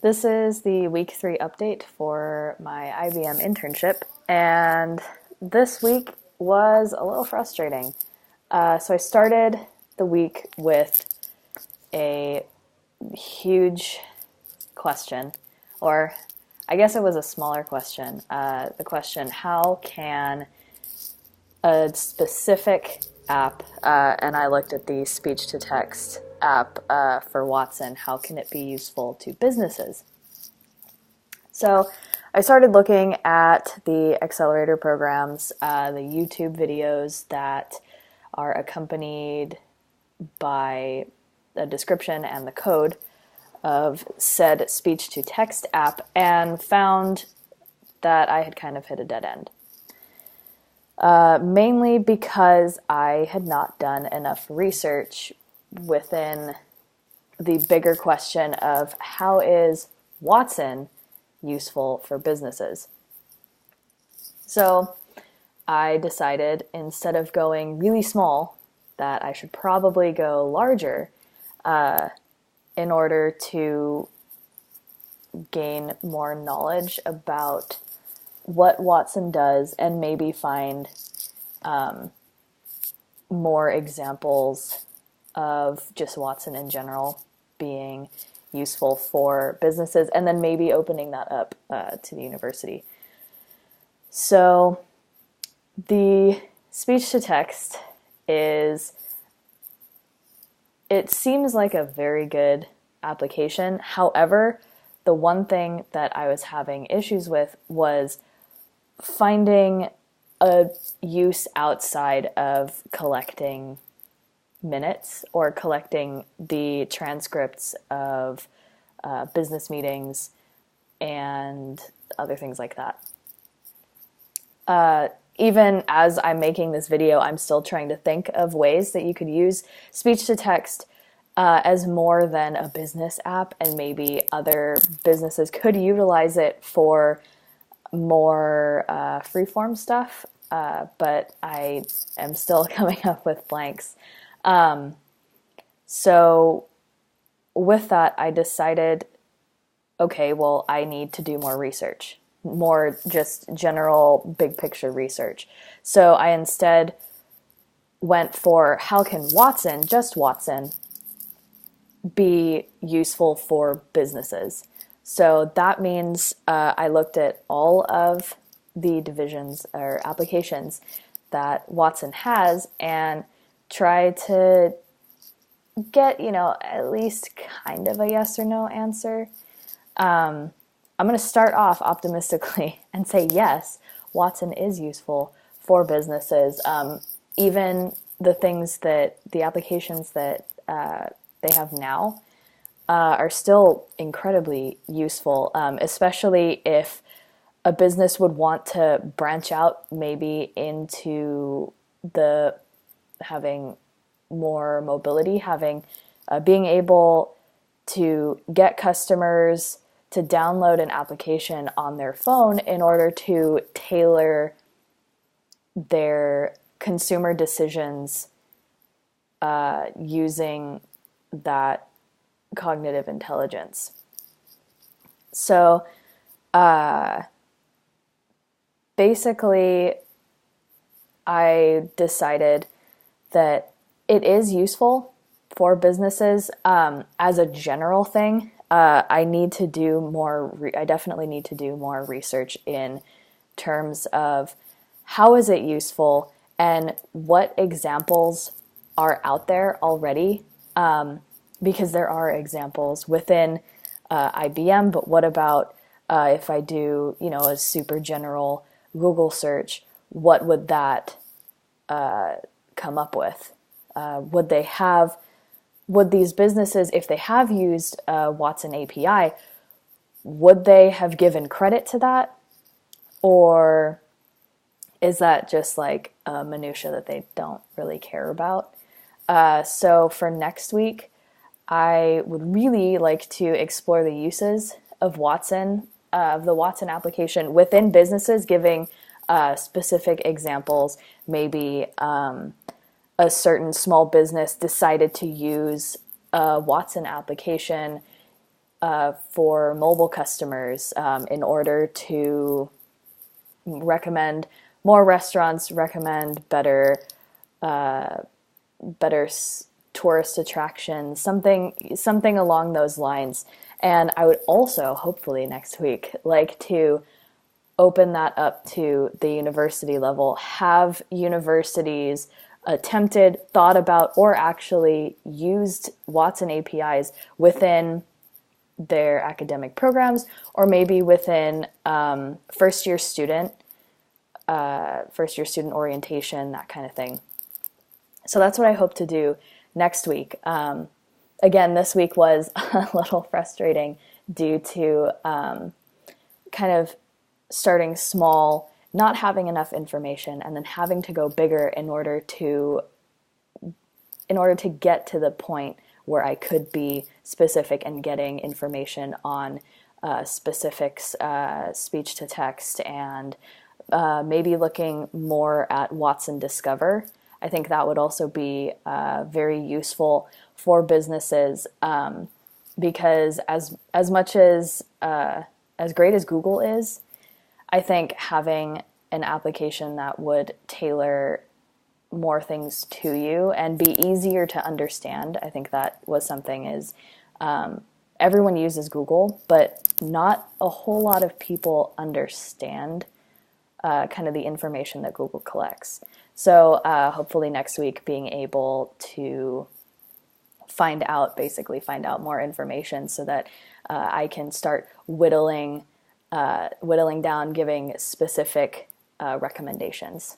This is the week 3 update for my IBM internship, and this week was a little frustrating. So I started the week with a huge question, or I guess it was a smaller question. The question, how can a specific app, and I looked at the speech-to-text app for Watson, how can it be useful to businesses? So I started looking at the accelerator programs, the YouTube videos that are accompanied by a description and the code of said speech-to-text app, and found that I had kind of hit a dead end. Mainly because I had not done enough research within the bigger question of how is Watson useful for businesses. So I decided, instead of going really small, that I should probably go larger in order to gain more knowledge about what Watson does, and maybe find more examples of just Watson in general being useful for businesses, and then maybe opening that up to the university. So the speech-to-text it seems like a very good application. However, the one thing that I was having issues with was finding a use outside of collecting minutes or collecting the transcripts of business meetings and other things like that. Even as I'm making this video, I'm still trying to think of ways that you could use speech-to-text as more than a business app, and maybe other businesses could utilize it for more free-form stuff, but I am still coming up with blanks. So with that, I decided, okay, well, I need to do more research, more just general big picture research. So I instead went for, how can Watson, just Watson, be useful for businesses? So that means I looked at all of the divisions or applications that Watson has and tried to get, at least kind of a yes or no answer. I'm going to start off optimistically and say yes, Watson is useful for businesses. Even the applications that they have now are still incredibly useful, especially if a business would want to branch out maybe into having more mobility, being able to get customers to download an application on their phone in order to tailor their consumer decisions using that cognitive intelligence. So basically, I decided that it is useful for businesses as a general thing. I definitely need to do more research in terms of how is it useful and what examples are out there already, because there are examples within IBM, but what about if I do, a super general Google search, what would that come up with? Would these businesses, if they have used Watson API, would they have given credit to that? Or is that just like a minutia that they don't really care about? So for next week, I would really like to explore the uses of Watson, of the Watson application within businesses, giving specific examples. Maybe a certain small business decided to use a Watson application for mobile customers in order to recommend more restaurants, recommend better tourist attractions, something along those lines. And I would also, hopefully next week, like to open that up to the university level, have universities attempted, thought about, or actually used Watson APIs within their academic programs, or maybe within first year student orientation, that kind of thing. So that's what I hope to do next week. Again, this week was a little frustrating due to kind of starting small, not having enough information, and then having to go bigger in order to get to the point where I could be specific and getting information on specifics, speech to text, and maybe looking more at Watson Discover. I think that would also be very useful for businesses because as much as great as Google is, I think having an application that would tailor more things to you and be easier to understand, I think that was something is everyone uses Google, but not a whole lot of people understand kind of the information that Google collects. So hopefully next week being able to find out more information so that I can start whittling down, giving specific recommendations.